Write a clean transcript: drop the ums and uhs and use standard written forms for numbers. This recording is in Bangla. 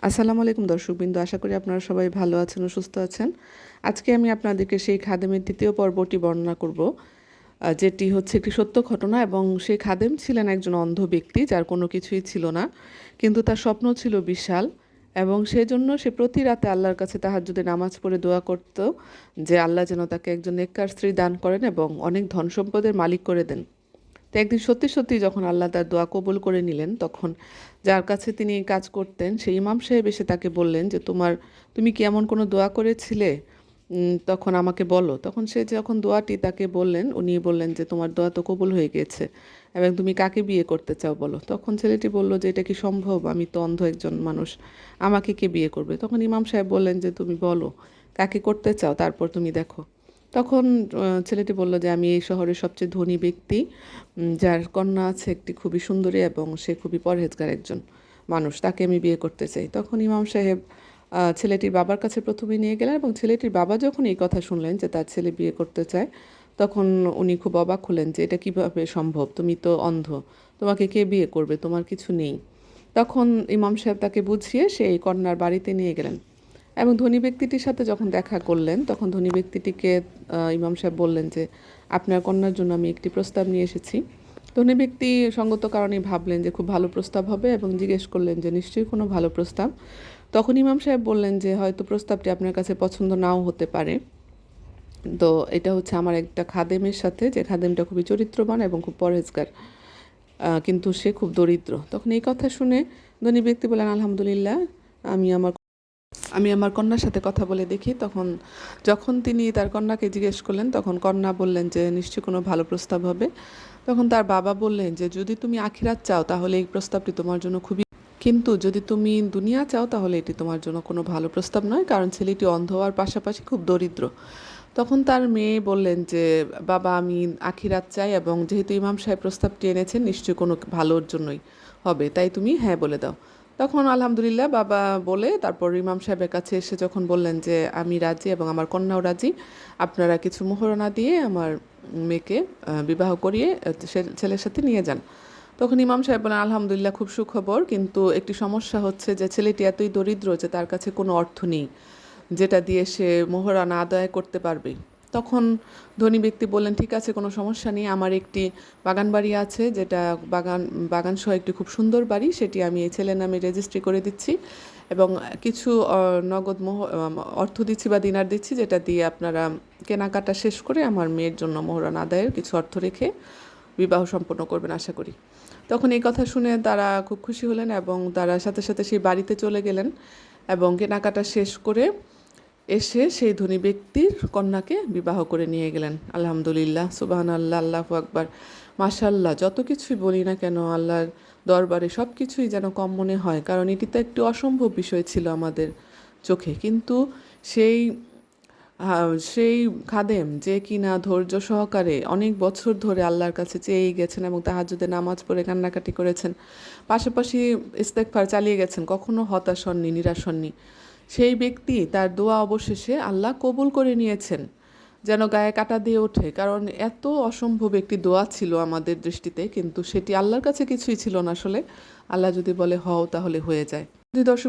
আসসালামু আলাইকুম দর্শকবৃন্দ, আশা করি আপনারা সবাই ভালো আছেন ও সুস্থ আছেন। আজকে আমি আপনাদেরকে সেই খাদেমের দ্বিতীয় পর্বটি বর্ণনা করব, যেটি হচ্ছে একটি সত্য ঘটনা। এবং সেই খাদেম ছিলেন একজন অন্ধ ব্যক্তি, যার কোনো কিছুই ছিল না, কিন্তু তার স্বপ্ন ছিল বিশাল। এবং সেজন্য সে প্রতি রাতে আল্লাহর কাছে তাহাজ্জুদে নামাজ পড়ে দোয়া করত যে আল্লাহ যেন তাকে একজন নেককার স্ত্রী দান করেন এবং অনেক ধন সম্পদের মালিক করে দেন। তো একদিন সত্যি সত্যি যখন আল্লাহ তার দোয়া কবুল করে নিলেন, তখন যার কাছে তিনি এই কাজ করতেন সেই ইমাম সাহেব এসে তাকে বললেন যে তুমি কি এমন কোনো দোয়া করেছিলে, তখন আমাকে বলো। তখন সে যখন দোয়াটি তাকে বললেন, উনি বললেন যে তোমার দোয়া তো কবুল হয়ে গিয়েছে এবং তুমি কাকে বিয়ে করতে চাও বলো। তখন ছেলেটি বলল যে এটা কি সম্ভব, আমি তো অন্ধ একজন মানুষ, আমাকে কে বিয়ে করবে। তখন ইমাম সাহেব বললেন যে তুমি বলো কাকে করতে চাও, তারপর তুমি দেখো। তখন ছেলেটি বলল যে আমি এই শহরের সবচেয়ে ধনী ব্যক্তি, যার কন্যা আছে একটি খুবই সুন্দরী এবং সে খুবই পরহেজগার একজন মানুষ, তাকে আমি বিয়ে করতে চাই। তখন ইমাম সাহেব ছেলেটির বাবার কাছে প্রথমে নিয়ে গেলেন এবং ছেলেটির বাবা যখন এই কথা শুনলেন যে তার ছেলে বিয়ে করতে চায়, তখন উনি খুব অবাক হলেন যে এটা কিভাবে সম্ভব, তুমি তো অন্ধ, তোমাকে কে বিয়ে করবে, তোমার কিছু নেই। তখন ইমাম সাহেব তাকে বুঝিয়ে সেই কন্যার বাড়িতে নিয়ে গেলেন এবং ধনী ব্যক্তিটির সাথে যখন দেখা করলেন, তখন ধনী ব্যক্তিটিকে ইমাম সাহেব বললেন যে আপনার কন্যার জন্য আমি একটি প্রস্তাব নিয়ে এসেছি। ধনী ব্যক্তি সঙ্গত কারণেই ভাবলেন যে খুব ভালো প্রস্তাব হবে এবং জিজ্ঞেস করলেন যে নিশ্চয়ই কোনো ভালো প্রস্তাব। তখন ইমাম সাহেব বললেন যে হয়তো প্রস্তাবটি আপনার কাছে পছন্দ নাও হতে পারে। তো এটা হচ্ছে আমার একটা খাদেমের সাথে, যে খাদেমটা খুবই চরিত্রবান এবং খুব পরহেজগার, কিন্তু সে খুব দরিদ্র। তখন এই কথা শুনে ধনী ব্যক্তি বলেন আলহামদুলিল্লাহ, আমি আমার আমি আমার কন্যার সাথে কথা বলে দেখি। তখন যখন তিনি তার কন্যাকে জিজ্ঞেস করলেন, তখন কন্যা বললেন যে নিশ্চয়ই কোনো ভালো প্রস্তাব হবে। তখন তার বাবা বললেন যে যদি তুমি আখিরাত চাও তাহলে এই প্রস্তাবটি তোমার জন্য খুবই, কিন্তু যদি তুমি দুনিয়া চাও তাহলে এটি তোমার জন্য কোনো ভালো প্রস্তাব নয়, কারণ ছেলেটি অন্ধ হওয়ার পাশাপাশি খুব দরিদ্র। তখন তার মেয়ে বললেন যে বাবা, আমি আখিরাত চাই এবং যেহেতু ইমাম সাহেব প্রস্তাবটি এনেছেন নিশ্চয়ই কোনো ভালোর জন্যই হবে, তাই তুমি হ্যাঁ বলে দাও। তখন আলহামদুলিল্লাহ বাবা বলে তারপর ইমাম সাহেবের কাছে এসে যখন বললেন যে আমি রাজি এবং আমার কন্যাও রাজি, আপনারা কিছু মোহরানা দিয়ে আমার মেয়েকে বিবাহ করিয়ে ছেলের সাথে নিয়ে যান। তখন ইমাম সাহেব বলেন আলহামদুলিল্লাহ, খুব সুখবর, কিন্তু একটি সমস্যা হচ্ছে যে ছেলেটি এতই দরিদ্র যে তার কাছে কোনো অর্থ নেই যেটা দিয়ে সে মোহরানা আদায় করতে পারবে। তখন ধনী ব্যক্তি বললেন ঠিক আছে, কোনো সমস্যা নেই, আমার একটি বাগান বাড়ি আছে, যেটা বাগান সহ একটি খুব সুন্দর বাড়ি, সেটি আমি এই ছেলের নামে রেজিস্ট্রি করে দিচ্ছি এবং কিছু নগদ অর্থ দিচ্ছি বা দিনার দিচ্ছি, যেটা দিয়ে আপনারা কেনাকাটা শেষ করে আমার মেয়ের জন্য মোহরানা আদায়ের কিছু অর্থ রেখে বিবাহ সম্পন্ন করবেন আশা করি। তখন এই কথা শুনে তারা খুব খুশি হলেন এবং তারা সাথে সাথে সেই বাড়িতে চলে গেলেন এবং কেনাকাটা শেষ করে এসে সেই ধনী ব্যক্তির কন্যাকে বিবাহ করে নিয়ে গেলেন। আলহামদুলিল্লাহ, সুবহানাল্লাহ, আল্লাহু আকবার, মাশাআল্লাহ। যত কিছুই বলি না কেন আল্লাহর দরবারে সব কিছুই যেন কম মনে হয়, কারণ এটি তো একটি অসম্ভব বিষয় ছিল আমাদের চোখে। কিন্তু সেই সেই খাদেম যে কিনা ধৈর্য সহকারে অনেক বছর ধরে আল্লাহর কাছে চেয়েই গেছেন এবং তাহাজ্জুদে নামাজ পড়ে কান্নাকাটি করেছেন, পাশাপাশি ইস্তেগফার চালিয়ে গেছেন, কখনো হতাশ হননি, নিরাশ হননি, সেই ব্যক্তি তার দোয়া অবশেষে আল্লাহ কবুল করে নিয়েছেন, যেন গায়ে কাটা দিয়ে ওঠে। কারণ এত অসম্ভব একটি দোয়া ছিল আমাদের দৃষ্টিতে, কিন্তু সেটি আল্লাহর কাছে কিছুই ছিল না আসলে। আল্লাহ যদি বলে হও তাহলে হয়ে যায়। দর্শক